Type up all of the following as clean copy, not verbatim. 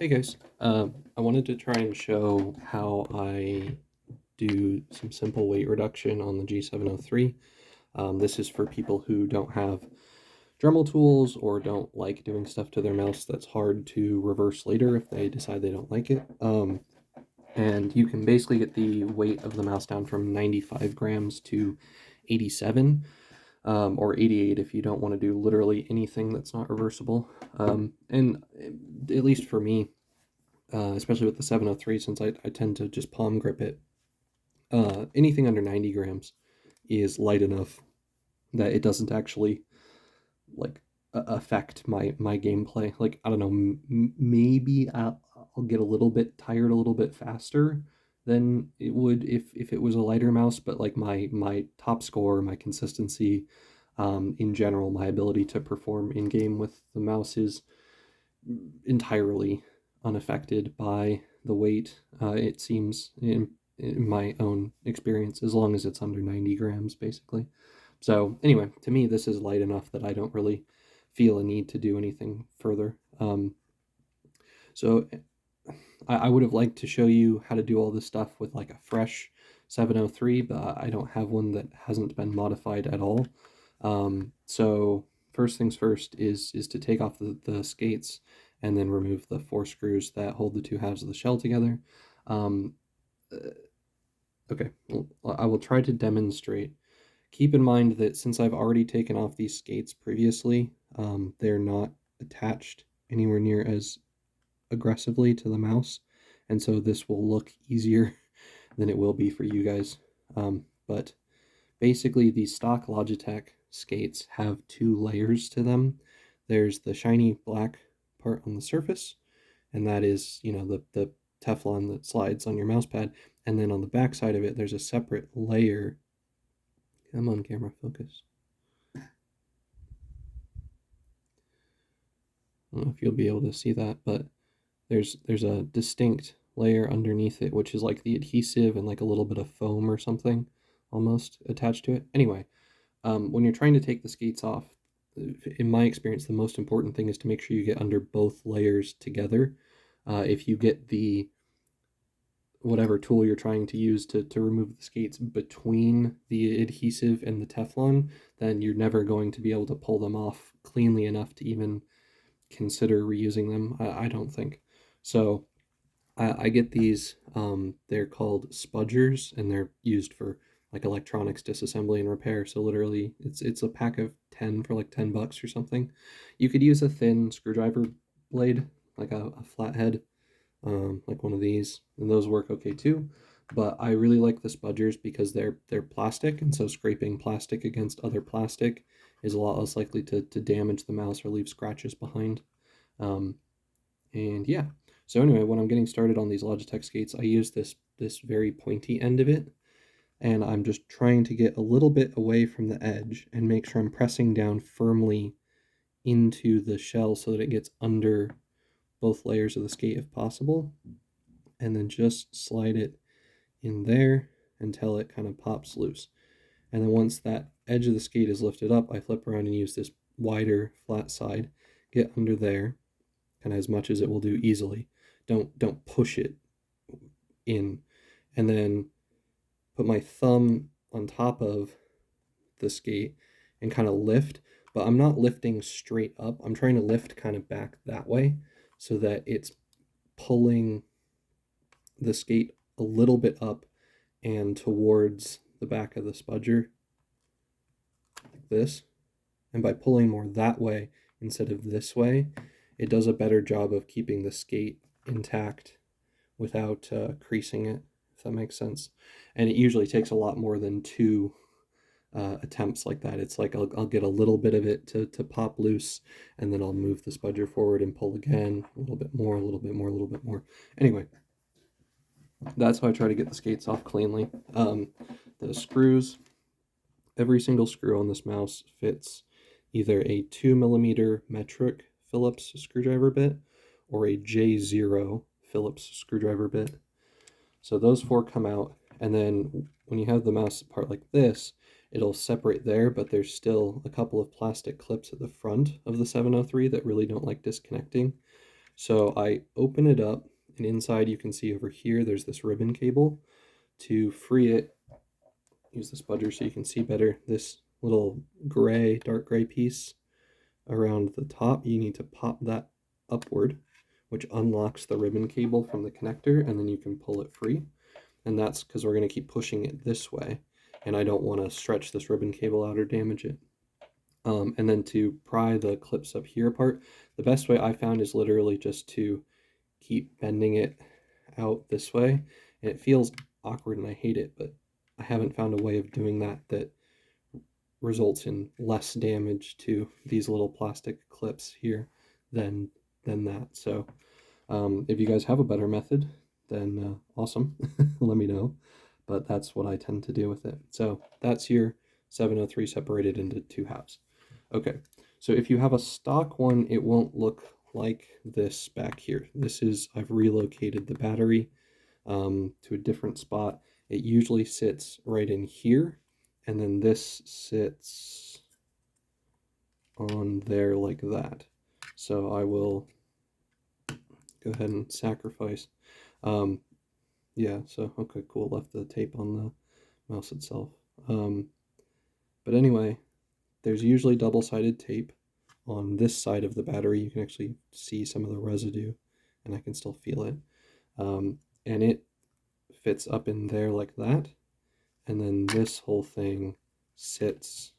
Hey guys, I wanted to try and show how I do some simple weight reduction on the G703. This is for people who don't have Dremel tools or don't like doing stuff to their mouse that's hard to reverse later if they decide they don't like it. And you can basically get the weight of the mouse down from 95 grams to 87, or 88 if you don't want to do literally anything that's not reversible. And at least for me, especially with the 703, since I tend to just palm grip it. Anything under 90 grams is light enough that it doesn't actually like affect my gameplay. Like, I don't know, maybe I'll get a little bit tired a little bit faster than it would if it was a lighter mouse, but like my top score, my consistency, in general, my ability to perform in game with the mouse is entirely unaffected by the weight. It seems in my own experience, as long as it's under 90 grams, basically. So anyway, to me, this is light enough that I don't really feel a need to do anything further. So I would have liked to show you how to do all this stuff with like a fresh 703, but I don't have one that hasn't been modified at all. So first things first is to take off the skates and then remove the 4 screws that hold the two halves of the shell together. Um, okay, well, I will try to demonstrate. Keep in mind that since I've already taken off these skates previously, they're not attached anywhere near as aggressively to the mouse, and so this will look easier than it will be for you guys. But basically, these stock Logitech skates have 2 layers to them. There's the shiny black part on the surface, and that is, the Teflon that slides on your mouse pad. And then on the back side of it, there's a separate layer. Come on, camera, focus. I don't know if you'll be able to see that, but there's a distinct layer underneath it, which is like the adhesive and like a little bit of foam or something almost attached to it. Anyway, when you're trying to take the skates off, in my experience, the most important thing is to make sure you get under both layers together. If you get the whatever tool you're trying to use to remove the skates between the adhesive and the Teflon, then you're never going to be able to pull them off cleanly enough to even consider reusing them, I don't think. So I get these, they're called spudgers, and they're used for like electronics disassembly and repair. So literally it's a pack of 10 for like $10 or something. You could use a thin screwdriver blade, like a flathead, like one of these, and those work okay too. But I really like the spudgers because they're plastic, and so scraping plastic against other plastic is a lot less likely to damage the mouse or leave scratches behind. Um, and yeah, so anyway, when I'm getting started on these Logitech skates, I use this very pointy end of it, and I'm just trying to get a little bit away from the edge and make sure I'm pressing down firmly into the shell so that it gets under both layers of the skate if possible, and then just slide it in there until it kind of pops loose. And then once that edge of the skate is lifted up, I flip around and use this wider flat side, get under there, kind of as much as it will do easily. Don't push it in, and then put my thumb on top of the skate and kind of lift, but I'm not lifting straight up. I'm trying to lift kind of back that way so that it's pulling the skate a little bit up and towards the back of the spudger, like this. And by pulling more that way instead of this way, it does a better job of keeping the skate intact without creasing it, if that makes sense. And it usually takes a lot more than 2 attempts like that. It's like I'll get a little bit of it to pop loose, and then I'll move the spudger forward and pull again, a little bit more, a little bit more, a little bit more. Anyway, that's how I try to get the skates off cleanly. The screws, every single screw on this mouse fits either a 2mm metric Phillips screwdriver bit or a J0 Phillips screwdriver bit. So those 4 come out, and then when you have the mouse part like this, it'll separate there, but there's still a couple of plastic clips at the front of the 703 that really don't like disconnecting. So I open it up, and inside you can see over here there's this ribbon cable. To free it, use the spudger so you can see better. This little gray, dark gray piece around the top, you need to pop that upward, which unlocks the ribbon cable from the connector, and then you can pull it free. And that's because we're going to keep pushing it this way, and I don't want to stretch this ribbon cable out or damage it. And then to pry the clips up here apart, the best way I found is literally just to keep bending it out this way. And it feels awkward and I hate it, but I haven't found a way of doing that that results in less damage to these little plastic clips here than that. So if you guys have a better method, then awesome, let me know. But that's what I tend to do with it. So that's your 703 separated into two halves. Okay, so if you have a stock one, it won't look like this back here. This is, I've relocated the battery to a different spot. It usually sits right in here, and then this sits on there like that. So I will go ahead and sacrifice. Yeah, so okay, cool, left the tape on the mouse itself. But anyway, there's usually double-sided tape on this side of the battery. You can actually see some of the residue, and I can still feel it. And it fits up in there like that, and then this whole thing sits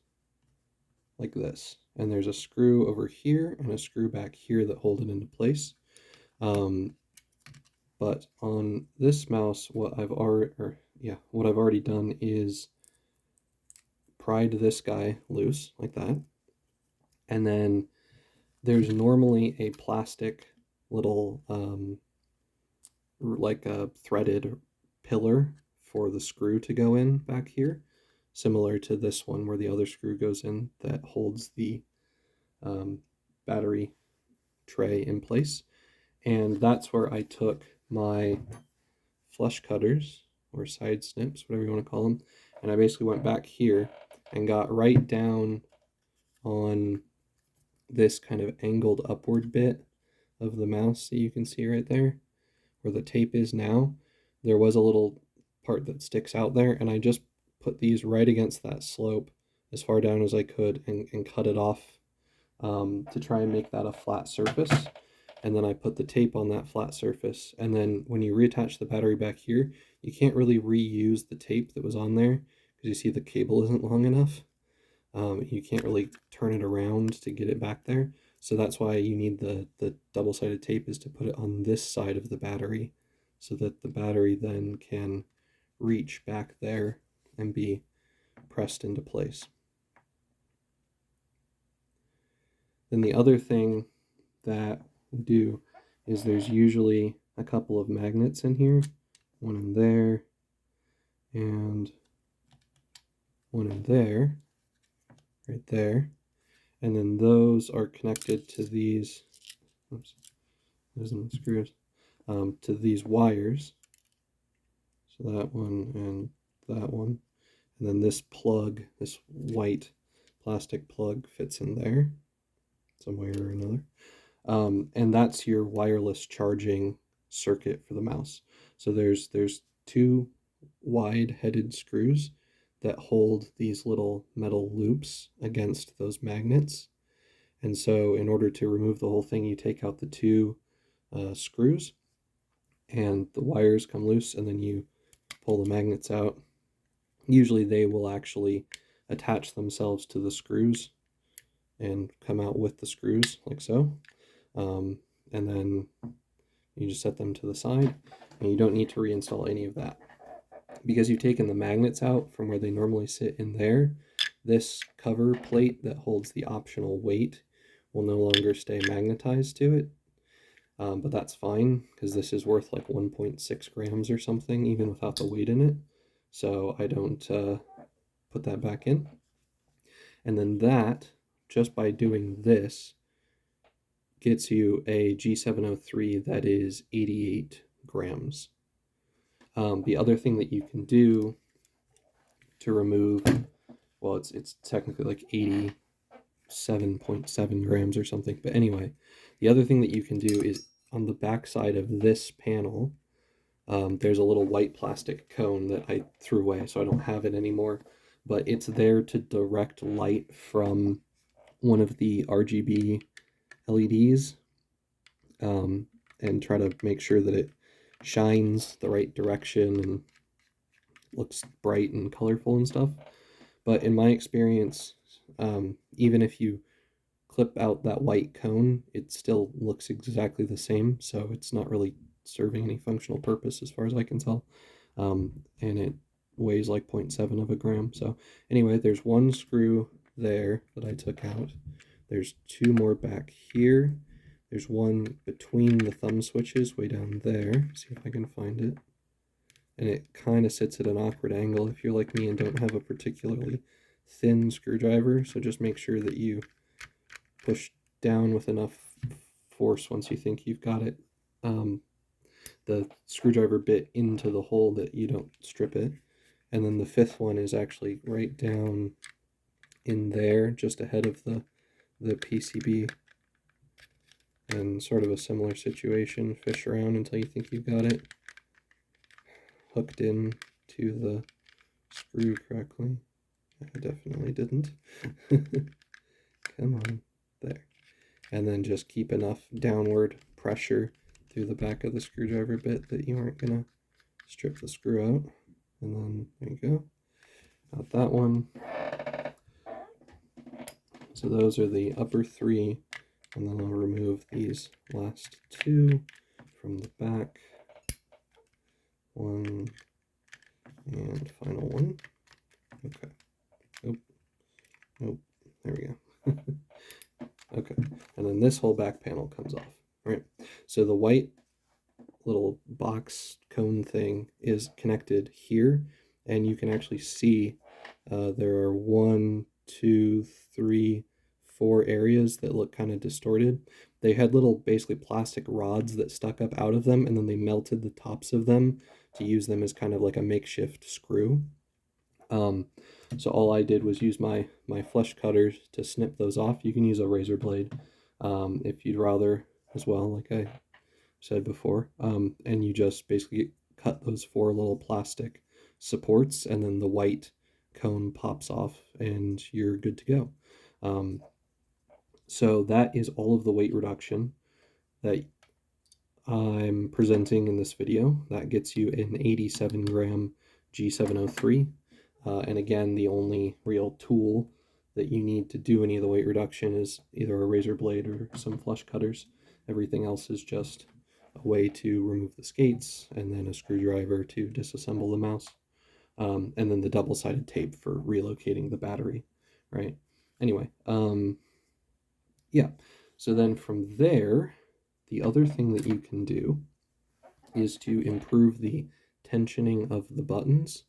like this. And there's a screw over here and a screw back here that hold it into place. But on this mouse, what I've already done is pried this guy loose like that, and then there's normally a plastic little like a threaded pillar for the screw to go in back here, similar to this one where the other screw goes in, that holds the battery tray in place. And that's where I took my flush cutters or side snips, whatever you want to call them, and I basically went back here and got right down on this kind of angled upward bit of the mouse that you can see right there where the tape is now. There was a little part that sticks out there, and I just put these right against that slope as far down as I could and cut it off to try and make that a flat surface. And then I put the tape on that flat surface. And then when you reattach the battery back here, you can't really reuse the tape that was on there because you see the cable isn't long enough. You can't really turn it around to get it back there. So that's why you need the double-sided tape, is to put it on this side of the battery so that the battery then can reach back there and be pressed into place. Then the other thing that we do is there's usually a couple of magnets in here, one in there and one in there, right there. And then those are connected to these, oops, losing the screws, to these wires. So that one and that one. And then this plug, this white plastic plug, fits in there some way or another. And that's your wireless charging circuit for the mouse. So there's two wide-headed screws that hold these little metal loops against those magnets. And so in order to remove the whole thing, you take out the two screws and the wires come loose, and then you pull the magnets out. Usually they will actually attach themselves to the screws and come out with the screws like so. And then you just set them to the side, and you don't need to reinstall any of that. Because you've taken the magnets out from where they normally sit in there, this cover plate that holds the optional weight will no longer stay magnetized to it. But that's fine, because this is worth like 1.6 grams or something, even without the weight in it. So I don't put that back in. And then that, just by doing this, gets you a G703 that is 88 grams. The other thing that you can do to remove, well, it's technically like 87.7 grams or something, but anyway, the other thing that you can do is on the back side of this panel, there's a little white plastic cone that I threw away, so I don't have it anymore. But it's there to direct light from one of the RGB LEDs, and try to make sure that it shines the right direction and looks bright and colorful and stuff. But in my experience, even if you clip out that white cone, it still looks exactly the same, so it's not really serving any functional purpose as far as I can tell. And it weighs like 0.7 of a gram. So anyway, there's one screw there that I took out. There's two more back here. There's one between the thumb switches way down there. See if I can find it. And it kind of sits at an awkward angle if you're like me and don't have a particularly thin screwdriver. So just make sure that you push down with enough force once you think you've got it, the screwdriver bit into the hole, that you don't strip it. And then the fifth one is actually right down in there, just ahead of the PCB. And sort of a similar situation, fish around until you think you've got it hooked in to the screw correctly. I definitely didn't. Come on, there. And then just keep enough downward pressure through the back of the screwdriver bit that you aren't gonna strip the screw out. And then there you go. Got that one. So those are the upper three, and then I'll remove these last two from the back. One and final one. Okay. Oh, oh, there we go. Okay, and then this whole back panel comes off. All right, so the white little box cone thing is connected here, and you can actually see there are 1, 2, 3, 4 areas that look kind of distorted. They had little basically plastic rods that stuck up out of them, and then they melted the tops of them to use them as kind of like a makeshift screw. So all I did was use my flush cutters to snip those off. You can use a razor blade if you'd rather as well, like I said before. And you just basically cut those 4 little plastic supports, and then the white cone pops off and you're good to go. So that is all of the weight reduction that I'm presenting in this video. That gets you an 87 gram G703. And again, the only real tool that you need to do any of the weight reduction is either a razor blade or some flush cutters. Everything else is just a way to remove the skates, and then a screwdriver to disassemble the mouse, and then the double-sided tape for relocating the battery, right? Anyway, yeah. So then from there, the other thing that you can do is to improve the tensioning of the buttons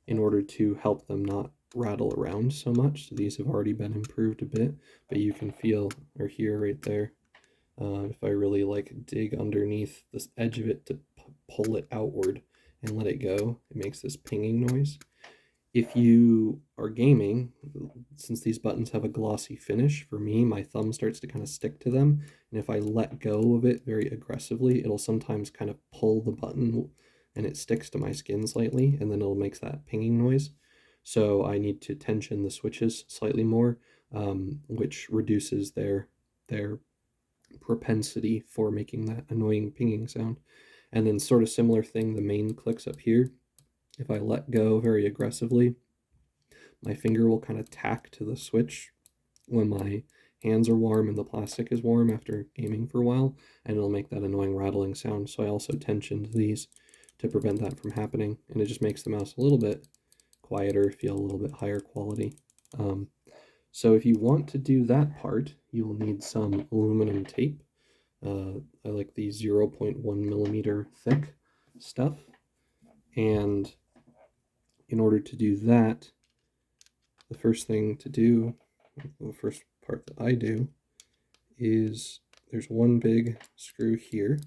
in order to help them not rattle around so much. So these have already been improved a bit, but you can feel or hear right there, if I really like dig underneath this edge of it to pull it outward and let it go, it makes this pinging noise. If you are gaming, since these buttons have a glossy finish, for me, my thumb starts to kind of stick to them, and if I let go of it very aggressively, it'll sometimes kind of pull the button and it sticks to my skin slightly, and then it'll make that pinging noise. So I need to tension the switches slightly more, which reduces their propensity for making that annoying pinging sound. And then sort of similar thing, the main clicks up here. If I let go very aggressively, my finger will kind of tack to the switch when my hands are warm and the plastic is warm after gaming for a while, and it'll make that annoying rattling sound. So I also tensioned these to prevent that from happening, and it just makes the mouse a little bit quieter, feel a little bit higher quality. So if you want to do that part, you will need some aluminum tape. I like the 0.1 millimeter thick stuff, and in order to do that, the first thing to do, the first part that I do, is there's one big screw here,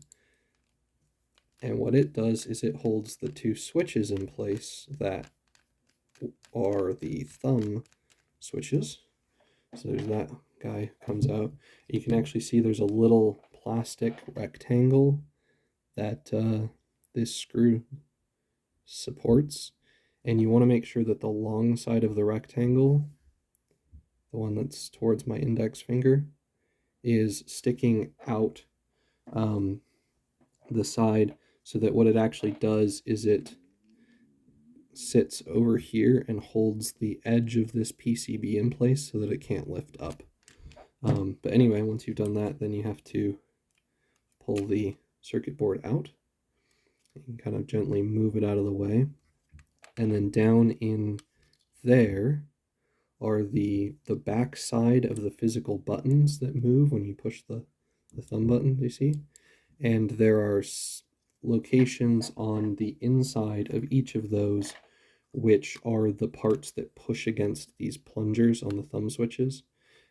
and what it does is it holds the 2 switches in place that are the thumb switches. So there's that guy comes out. You can actually see there's a little plastic rectangle that this screw supports, and you want to make sure that the long side of the rectangle, the one that's towards my index finger, is sticking out the side, so that what it actually does is it sits over here and holds the edge of this PCB in place so that it can't lift up. But anyway, once you've done that, then you have to pull the circuit board out. You can kind of gently move it out of the way. And then down in there are the back side of the physical buttons that move when you push the thumb button, you see? And there are locations on the inside of each of those which are the parts that push against these plungers on the thumb switches.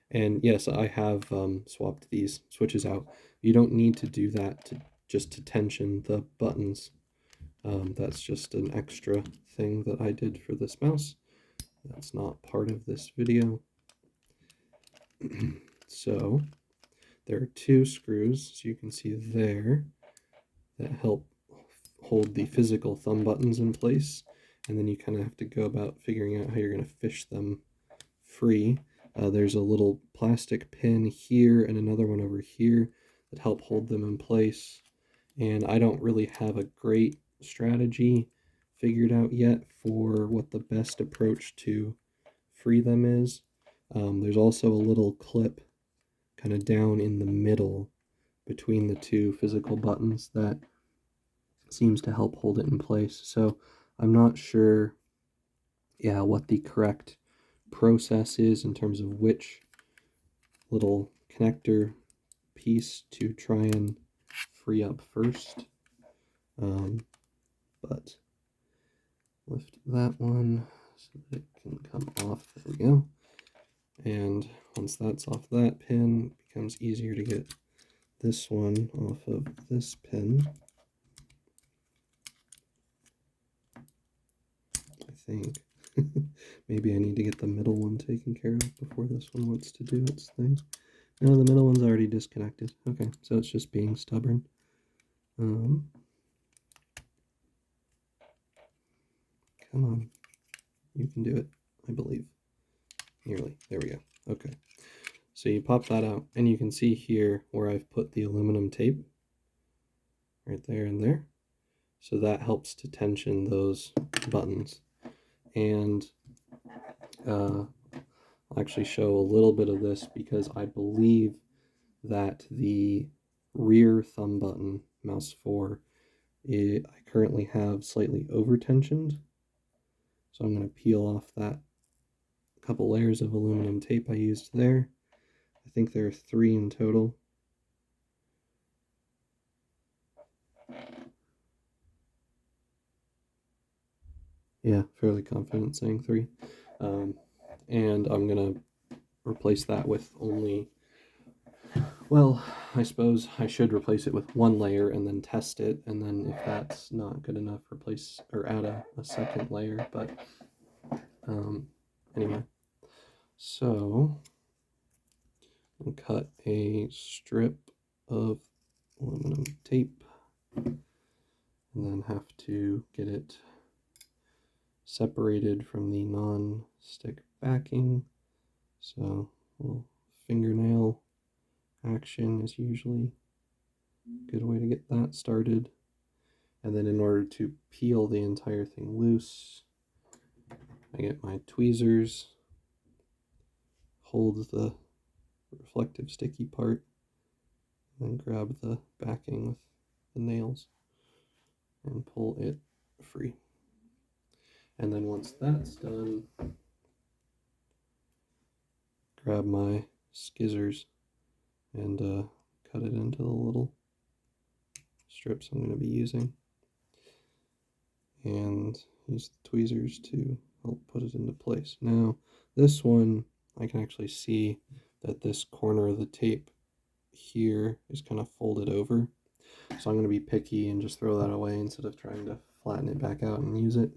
And yes, I have swapped these switches out. You don't need to do that just to tension the buttons. That's just an extra thing that I did for this mouse. That's not part of this video. So there are two screws, as you can see there, that help hold the physical thumb buttons in place. And then you kind of have to go about figuring out how you're going to fish them free. There's a little plastic pin here and another one over here that help hold them in place. And I don't really have a great strategy figured out yet for what the best approach to free them is. There's also a little clip kind of down in the middle between the two physical buttons that seems to help hold it in place. So I'm not sure, what the correct process is in terms of which little connector piece to try and free up first. But lift that one so that it can come off. There we go. And once that's off that pin, it becomes easier to get this one off of this pin. I think. Maybe I need to get the middle one taken care of before this one wants to do its thing. No, the middle one's already disconnected. Okay, so it's just being stubborn. Come on. You can do it, I believe. Nearly. There we go. Okay. So you pop that out, and you can see here where I've put the aluminum tape. Right there and there. So that helps to tension those buttons. And I'll actually show a little bit of this because I believe that the rear thumb button, mouse 4, I currently have slightly over-tensioned. So I'm going to peel off that couple layers of aluminum tape I used there. I think there are 3 in total. Yeah, fairly confident saying 3. And I'm going to replace that with only, well, I suppose I should replace it with 1 layer and then test it, and then if that's not good enough, replace or add a second layer. But anyway, so I'll cut a strip of aluminum tape and then have to get it separated from the non-stick backing. So a little fingernail action is usually a good way to get that started. And then in order to peel the entire thing loose, I get my tweezers, hold the reflective sticky part, and then grab the backing with the nails and pull it free. And then once that's done, grab my scissors and cut it into the little strips I'm going to be using, and use the tweezers to help put it into place. Now this one, I can actually see that this corner of the tape here is kind of folded over, so I'm going to be picky and just throw that away instead of trying to flatten it back out and use it.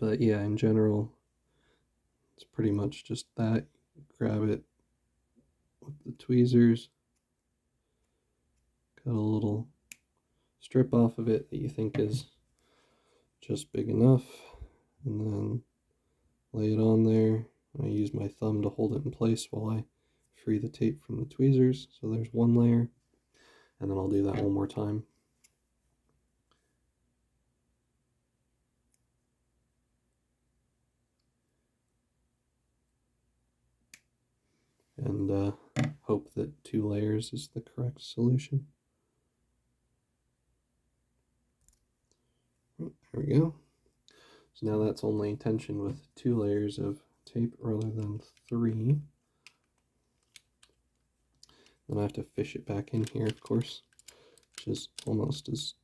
But yeah, in general, it's pretty much just that. Grab it with the tweezers, cut a little strip off of it that you think is just big enough, and then lay it on there. I use my thumb to hold it in place while I free the tape from the tweezers. So there's one layer, and then I'll do that one more time. And hope that 2 layers is the correct solution. There we go. So now that's only tension with 2 layers of tape rather than 3. Then I have to fish it back in here, of course, which is almost as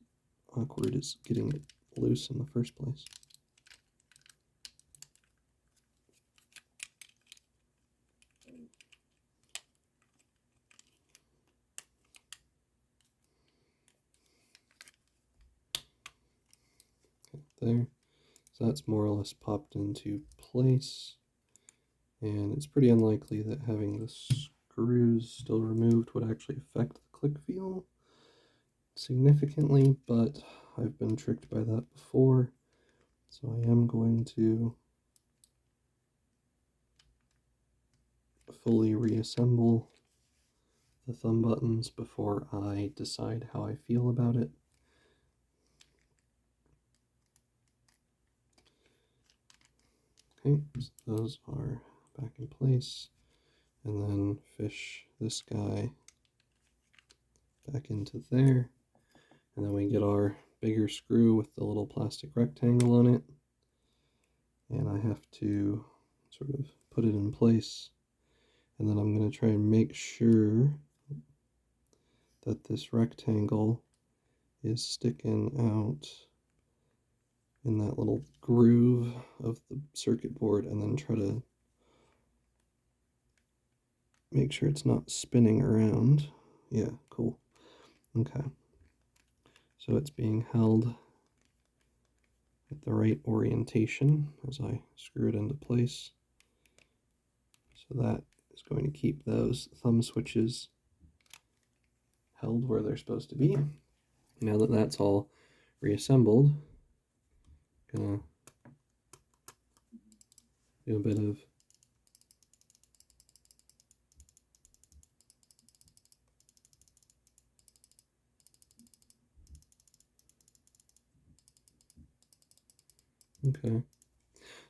awkward as getting it loose in the first place. There. So that's more or less popped into place. And it's pretty unlikely that having the screws still removed would actually affect the click feel significantly, but I've been tricked by that before. So I am going to fully reassemble the thumb buttons before I decide how I feel about it. Okay, so those are back in place, and then fish this guy back into there, and then we get our bigger screw with the little plastic rectangle on it, and I have to sort of put it in place, and then I'm going to try and make sure that this rectangle is sticking out in that little groove of the circuit board, and then try to make sure it's not spinning around. Yeah, cool. Okay. So it's being held at the right orientation as I screw it into place. So that is going to keep those thumb switches held where they're supposed to be. Now that that's all reassembled, gonna do a bit of okay.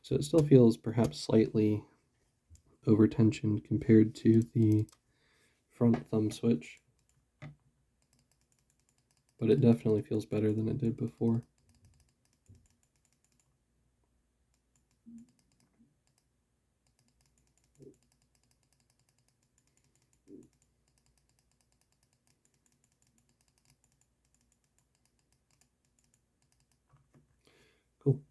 So it still feels perhaps slightly over tensioned compared to the front thumb switch, but it definitely feels better than it did before. Cool.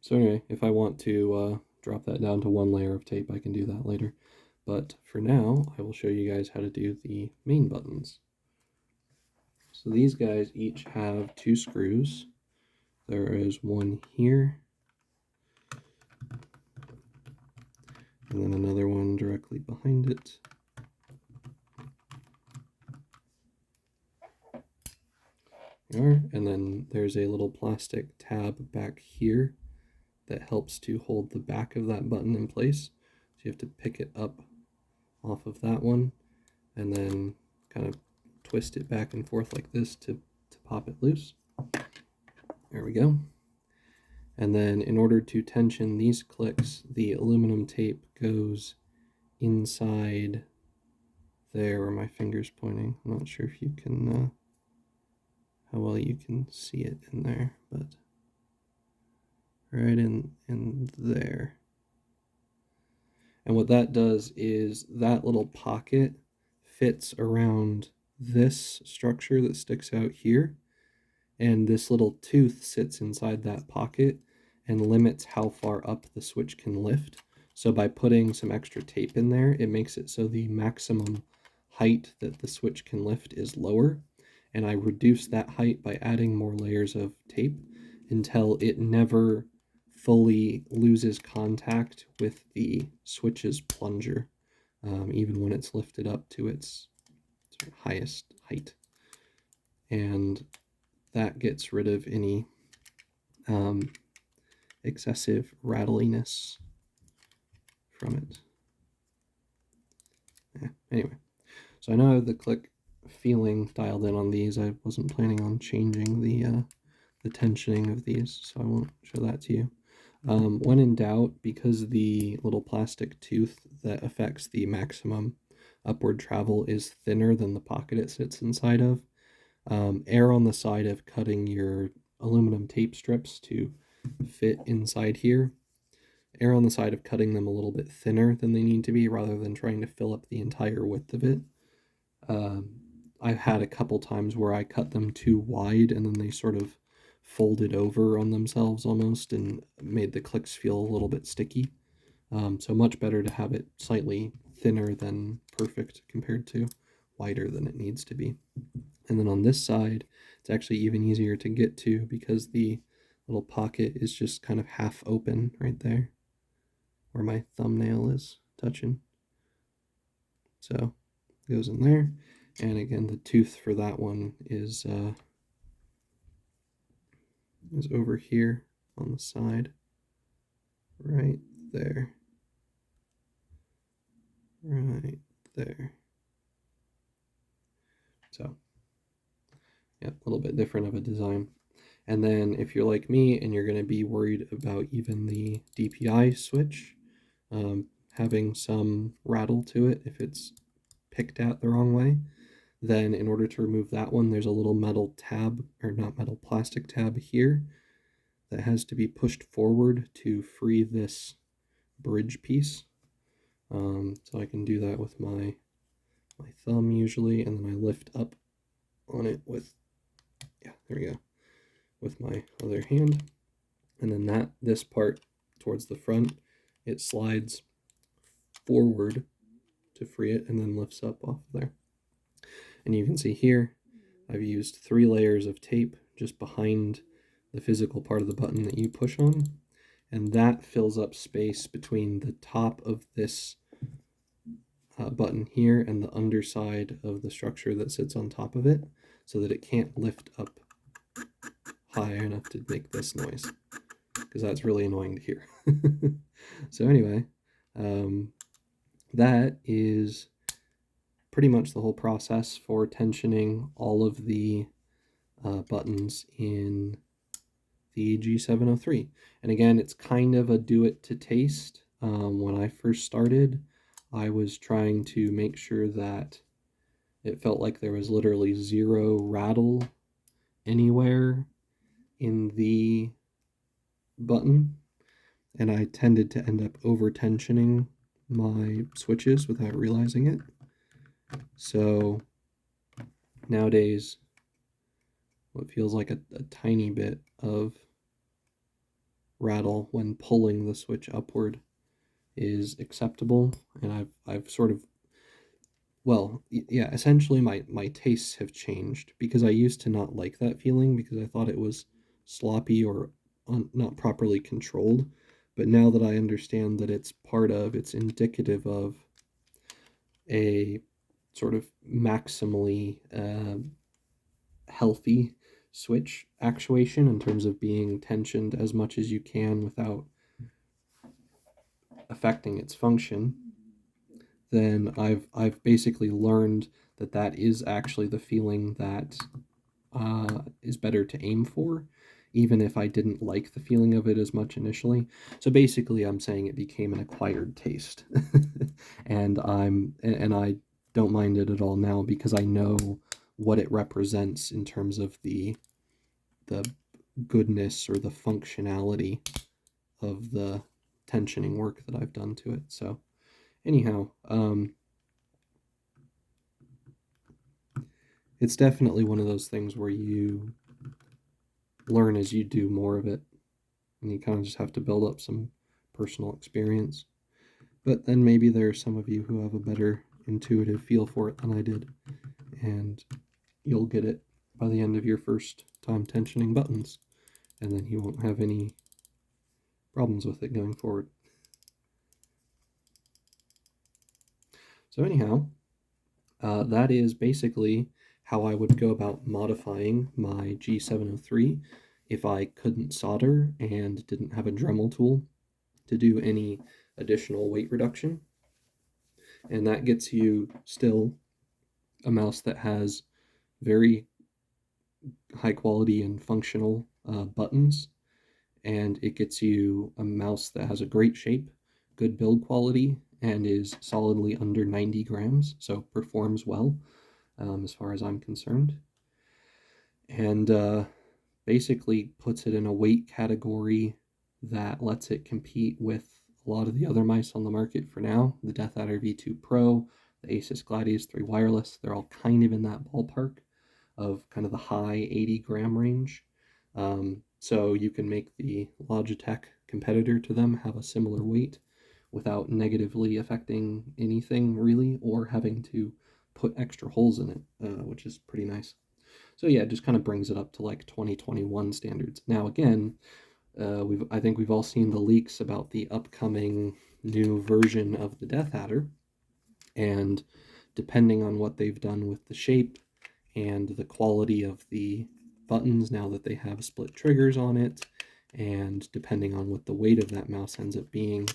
So anyway, if I want to drop that down to 1 layer of tape, I can do that later. But for now, I will show you guys how to do the main buttons. So these guys each have 2 screws. There is one here, and then another one directly behind it. There, and then there's a little plastic tab back here that helps to hold the back of that button in place. So you have to pick it up off of that one and then kind of twist it back and forth like this to pop it loose. There we go. And then in order to tension these clicks, the aluminum tape goes inside there where my finger's pointing. I'm not sure if you can, how well you can see it in there, but right in there. And what that does is that little pocket fits around this structure that sticks out here, and this little tooth sits inside that pocket and limits how far up the switch can lift. So by putting some extra tape in there, it makes it so the maximum height that the switch can lift is lower, and I reduce that height by adding more layers of tape until it never fully loses contact with the switch's plunger, even when it's lifted up to its highest height. And that gets rid of any excessive rattliness from it. Yeah, anyway, so I now have the click feeling dialed in on these. I wasn't planning on changing the tensioning of these, so I won't show that to you. When in doubt, because the little plastic tooth that affects the maximum upward travel is thinner than the pocket it sits inside of, err on the side of cutting your aluminum tape strips to fit inside here. Err on the side of cutting them a little bit thinner than they need to be rather than trying to fill up the entire width of it. I've had a couple times where I cut them too wide and then they sort of folded over on themselves almost and made the clicks feel a little bit sticky. So much better to have it slightly thinner than perfect compared to wider than it needs to be. And then on this side, it's actually even easier to get to because the little pocket is just kind of half open right there where my thumbnail is touching. So it goes in there. And again, the tooth for that one is over here on the side, right there, right there. So, yeah, a little bit different of a design. And then if you're like me and you're going to be worried about even the DPI switch, having some rattle to it if it's picked at the wrong way, then in order to remove that one, there's a little metal tab, or not metal, plastic tab here that has to be pushed forward to free this bridge piece. So I can do that with my thumb usually, and then I lift up on it with, yeah, there we go, with my other hand. And then this part towards the front, it slides forward to free it and then lifts up off there. And you can see here, I've used 3 layers of tape just behind the physical part of the button that you push on. And that fills up space between the top of this button here and the underside of the structure that sits on top of it so that it can't lift up high enough to make this noise, because that's really annoying to hear. So anyway, that is pretty much the whole process for tensioning all of the buttons in the G703. And again, it's kind of a do it to taste. When I first started, I was trying to make sure that it felt like there was literally 0 rattle anywhere in the button, and I tended to end up over tensioning my switches without realizing it. So nowadays, what feels like a tiny bit of rattle when pulling the switch upward is acceptable, and I've sort of, well, yeah, essentially my tastes have changed, because I used to not like that feeling because I thought it was sloppy or not properly controlled. But now that I understand that it's indicative of a sort of maximally healthy switch actuation in terms of being tensioned as much as you can without affecting its function, then I've basically learned that is actually the feeling that is better to aim for, even if I didn't like the feeling of it as much initially. So basically, I'm saying it became an acquired taste, and I don't mind it at all now because I know what it represents in terms of the goodness or the functionality of the tensioning work that I've done to it. So anyhow, it's definitely one of those things where you learn as you do more of it, and you kind of just have to build up some personal experience. But then maybe there are some of you who have a better intuitive feel for it than I did, and you'll get it by the end of your first time tensioning buttons, and then you won't have any problems with it going forward. So anyhow, that is basically how I would go about modifying my G703 if I couldn't solder and didn't have a Dremel tool to do any additional weight reduction. And that gets you still a mouse that has very high quality and functional buttons, and it gets you a mouse that has a great shape, good build quality, and is solidly under 90 grams, so performs well as far as I'm concerned. And basically puts it in a weight category that lets it compete with a lot of the other mice on the market for now. The Death Adder V2 Pro, the Asus Gladius 3 Wireless, they're all kind of in that ballpark of kind of the high 80 gram range. So you can make the Logitech competitor to them have a similar weight without negatively affecting anything really, or having to put extra holes in it, which is pretty nice. So yeah, it just kind of brings it up to like 2021 standards. Now again, I think we've all seen the leaks about the upcoming new version of the Death Adder, and depending on what they've done with the shape and the quality of the buttons now that they have split triggers on it, and depending on what the weight of that mouse ends up being,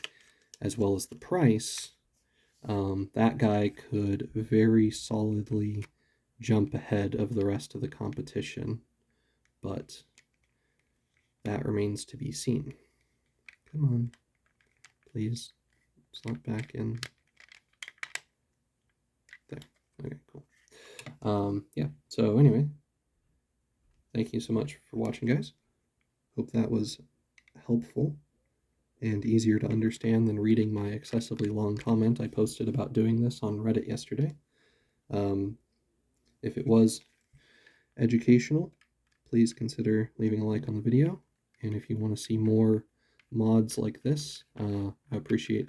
as well as the price, that guy could very solidly jump ahead of the rest of the competition, but that remains to be seen. Come on, please, slot back in. There, okay, cool. Yeah, so anyway, thank you so much for watching, guys. Hope that was helpful and easier to understand than reading my excessively long comment I posted about doing this on Reddit yesterday. If it was educational, please consider leaving a like on the video. And if you want to see more mods like this, I appreciate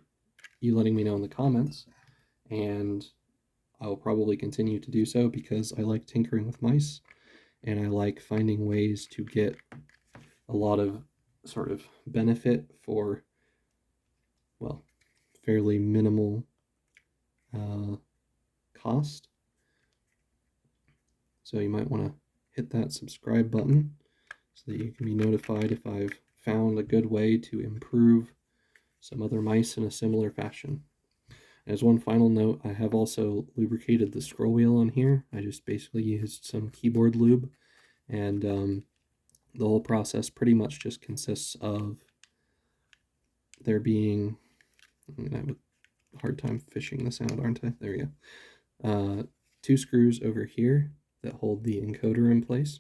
you letting me know in the comments. And I'll probably continue to do so because I like tinkering with mice, and I like finding ways to get a lot of sort of benefit for, well, fairly minimal cost. So you might want to hit that subscribe button so that you can be notified if I've found a good way to improve some other mice in a similar fashion. As one final note, I have also lubricated the scroll wheel on here. I just basically used some keyboard lube, and the whole process pretty much just consists of there being, I'm gonna have a hard time fishing this out, aren't I? There we go. 2 screws over here that hold the encoder in place.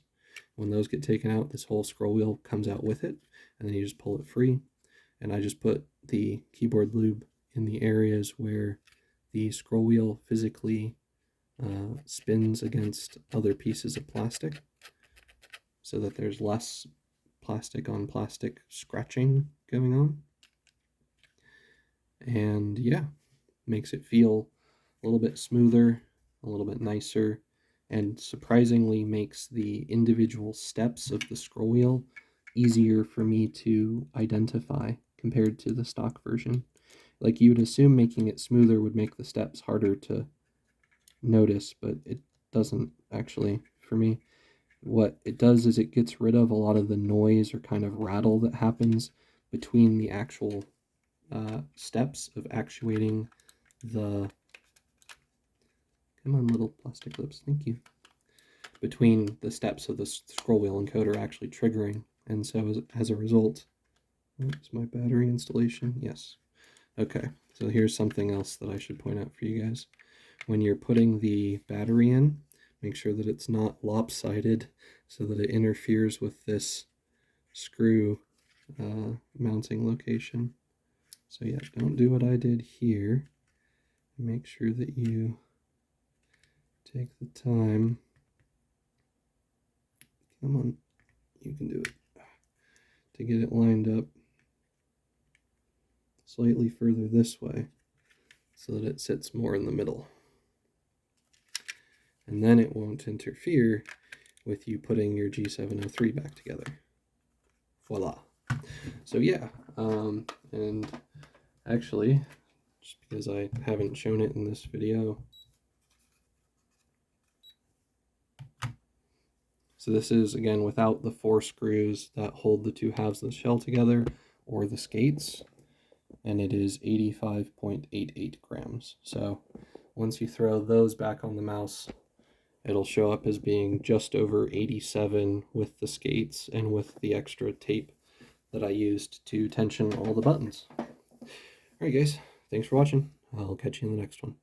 When those get taken out, this whole scroll wheel comes out with it, and then you just pull it free. And I just put the keyboard lube in the areas where the scroll wheel physically spins against other pieces of plastic, so that there's less plastic on plastic scratching going on. And yeah, makes it feel a little bit smoother, a little bit nicer, and surprisingly makes the individual steps of the scroll wheel easier for me to identify compared to the stock version. Like, you would assume making it smoother would make the steps harder to notice, but it doesn't actually for me. What it does is it gets rid of a lot of the noise or kind of rattle that happens between the actual steps of actuating the, come on little plastic lips, thank you, between the steps of the scroll wheel encoder actually triggering. And so as a result, is my battery installation? Yes. Okay, so here's something else that I should point out for you guys. When you're putting the battery in, make sure that it's not lopsided so that it interferes with this screw mounting location. So yeah, don't do what I did here. Make sure that you take the time. Come on, you can do it. To get it lined up slightly further this way so that it sits more in the middle. And then it won't interfere with you putting your G703 back together. Voila. So yeah, and actually, just because I haven't shown it in this video, So this is, again, without the 4 screws that hold the 2 halves of the shell together, or the skates, and it is 85.88 grams. So once you throw those back on the mouse, it'll show up as being just over 87 with the skates and with the extra tape that I used to tension all the buttons. Alright guys, thanks for watching. I'll catch you in the next one.